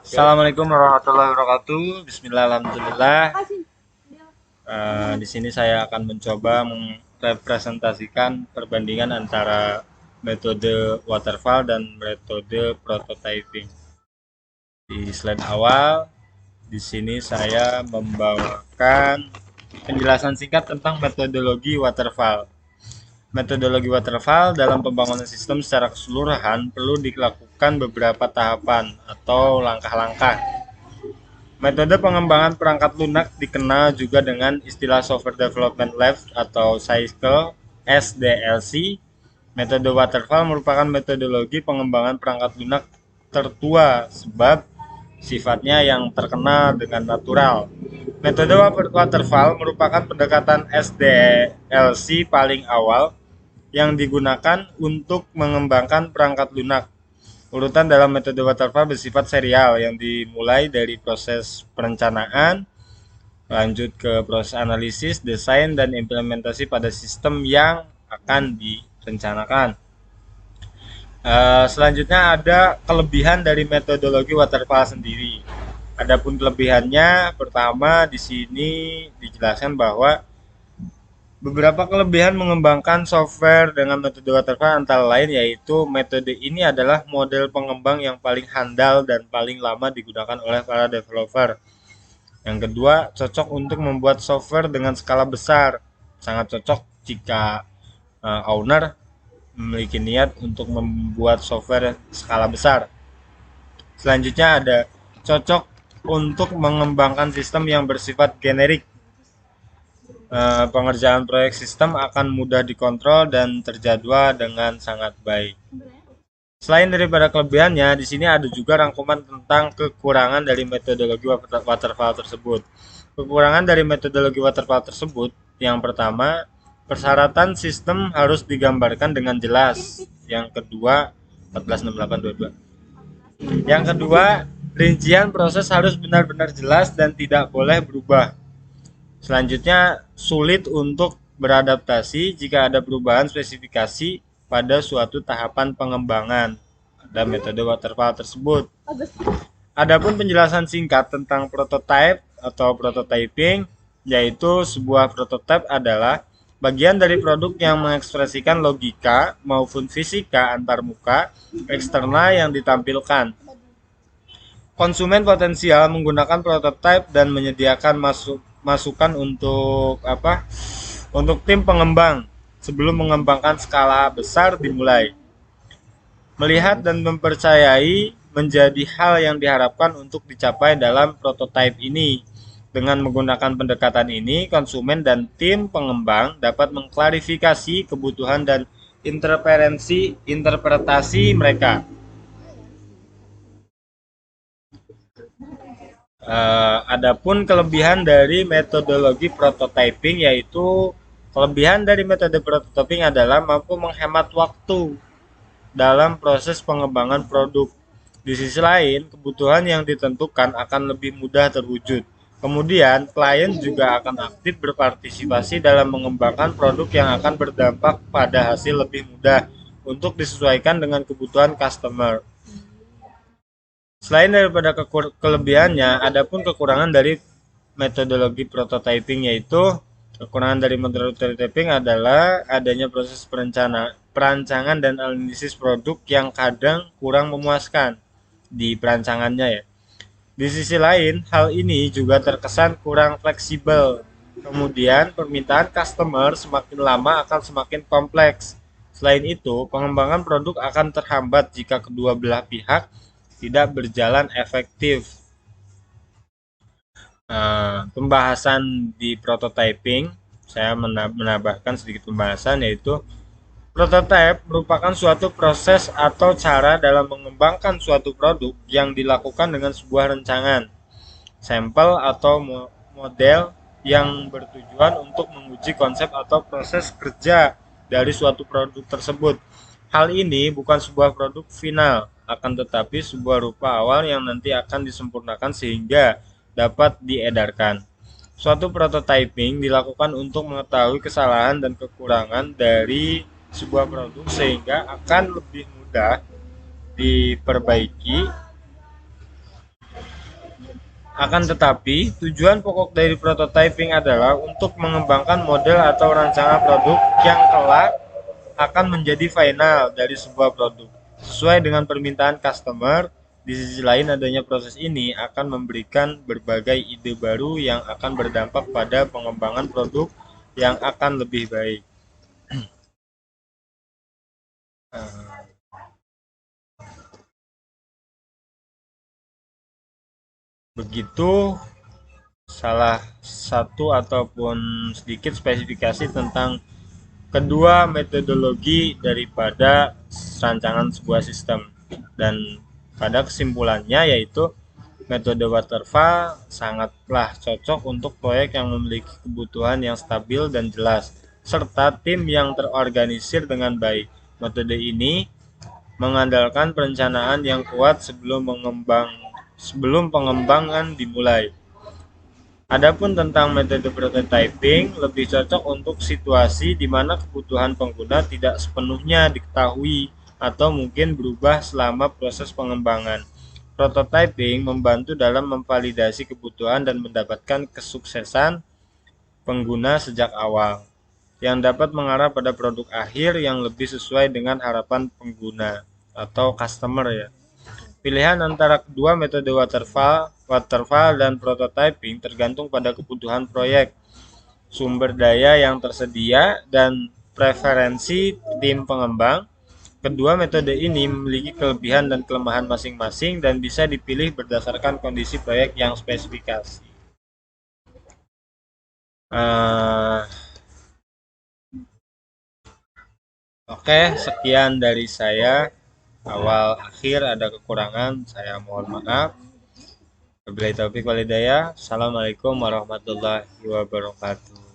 Assalamualaikum warahmatullahi wabarakatuh. Bismillah, alhamdulillah. Di sini saya akan mencoba merepresentasikan perbandingan antara metode waterfall dan metode prototyping. Di slide awal, di sini saya membawakan penjelasan singkat tentang metodologi waterfall. Metodologi waterfall dalam pembangunan sistem secara keseluruhan perlu dilakukan beberapa tahapan atau langkah-langkah. Metode pengembangan perangkat lunak dikenal juga dengan istilah Software Development Life atau Cycle (SDLC). Metode waterfall merupakan metodologi pengembangan perangkat lunak tertua sebab sifatnya yang terkenal dengan natural. Metode waterfall merupakan pendekatan SDLC paling awal yang digunakan untuk mengembangkan perangkat lunak. Urutan dalam metode waterfall bersifat serial yang dimulai dari proses perencanaan, lanjut ke proses analisis, desain, dan implementasi pada sistem yang akan direncanakan. Selanjutnya ada kelebihan dari metodologi waterfall sendiri. Adapun kelebihannya, pertama di sini dijelaskan bahwa beberapa kelebihan mengembangkan software dengan metode waterfall antara lain yaitu metode ini adalah model pengembang yang paling handal dan paling lama digunakan oleh para developer. Yang kedua, cocok untuk membuat software dengan skala besar. Sangat cocok jika owner memiliki niat untuk membuat software skala besar. Selanjutnya ada cocok untuk mengembangkan sistem yang bersifat generik. Pengerjaan proyek sistem akan mudah dikontrol dan terjadwal dengan sangat baik. Selain daripada kelebihannya, di sini ada juga rangkuman tentang kekurangan dari metodologi waterfall tersebut. Kekurangan dari metodologi waterfall tersebut, yang pertama, persyaratan sistem harus digambarkan dengan jelas. Yang kedua, 146822. Yang kedua, rincian proses harus benar-benar jelas dan tidak boleh berubah. Selanjutnya, sulit untuk beradaptasi jika ada perubahan spesifikasi pada suatu tahapan pengembangan pada metode waterfall tersebut. Adapun penjelasan singkat tentang prototype atau prototyping, yaitu sebuah prototype adalah bagian dari produk yang mengekspresikan logika maupun fisika antarmuka eksternal yang ditampilkan. Konsumen potensial menggunakan prototype dan menyediakan masukan untuk tim pengembang sebelum mengembangkan skala besar dimulai. Melihat dan mempercayai menjadi hal yang diharapkan untuk dicapai dalam prototype ini. Dengan menggunakan pendekatan ini, konsumen dan tim pengembang dapat mengklarifikasi kebutuhan dan interpretasi mereka. Adapun kelebihan dari metodologi prototyping, yaitu kelebihan dari metode prototyping adalah mampu menghemat waktu dalam proses pengembangan produk. Di sisi lain, kebutuhan yang ditentukan akan lebih mudah terwujud. Kemudian, klien juga akan aktif berpartisipasi dalam mengembangkan produk yang akan berdampak pada hasil lebih mudah untuk disesuaikan dengan kebutuhan customer. Selain daripada kelebihannya, adapun kekurangan dari metodologi prototyping, yaitu kekurangan dari metode prototyping adalah adanya proses perancangan dan analisis produk yang kadang kurang memuaskan di perancangannya ya. Di sisi lain, hal ini juga terkesan kurang fleksibel. Kemudian, permintaan customer semakin lama akan semakin kompleks. Selain itu, pengembangan produk akan terhambat jika kedua belah pihak tidak berjalan efektif. Pembahasan di prototyping, saya menambahkan sedikit pembahasan, yaitu prototype merupakan suatu proses atau cara dalam mengembangkan suatu produk yang dilakukan dengan sebuah rancangan, sampel atau model yang bertujuan untuk menguji konsep atau proses kerja dari suatu produk tersebut. Hal ini bukan sebuah produk final, akan tetapi sebuah rupa awal yang nanti akan disempurnakan sehingga dapat diedarkan. Suatu prototyping dilakukan untuk mengetahui kesalahan dan kekurangan dari sebuah produk sehingga akan lebih mudah diperbaiki Akan tetapi, tujuan pokok dari prototyping adalah untuk mengembangkan model atau rancangan produk yang kelak akan menjadi final dari sebuah produk sesuai dengan permintaan customer. Di sisi lain, adanya proses ini akan memberikan berbagai ide baru yang akan berdampak pada pengembangan produk yang akan lebih baik. Begitu salah satu ataupun sedikit spesifikasi tentang kedua metodologi daripada rancangan sebuah sistem. Dan pada kesimpulannya yaitu metode waterfall sangatlah cocok untuk proyek yang memiliki kebutuhan yang stabil dan jelas serta tim yang terorganisir dengan baik. Metode ini mengandalkan perencanaan yang kuat sebelum pengembangan dimulai. Adapun tentang metode prototyping lebih cocok untuk situasi di mana kebutuhan pengguna tidak sepenuhnya diketahui atau mungkin berubah selama proses pengembangan. Prototyping membantu dalam memvalidasi kebutuhan dan mendapatkan kesuksesan pengguna sejak awal, yang dapat mengarah pada produk akhir yang lebih sesuai dengan harapan pengguna atau customer ya. Pilihan antara kedua metode waterfall dan prototyping tergantung pada kebutuhan proyek, sumber daya yang tersedia, dan preferensi tim pengembang. Kedua metode ini memiliki kelebihan dan kelemahan masing-masing dan bisa dipilih berdasarkan kondisi proyek yang spesifikasi. Oke, sekian dari saya. Awal akhir ada kekurangan, saya mohon maaf. Wabillahi taufiq walhidayah. Assalamualaikum warahmatullahi wabarakatuh.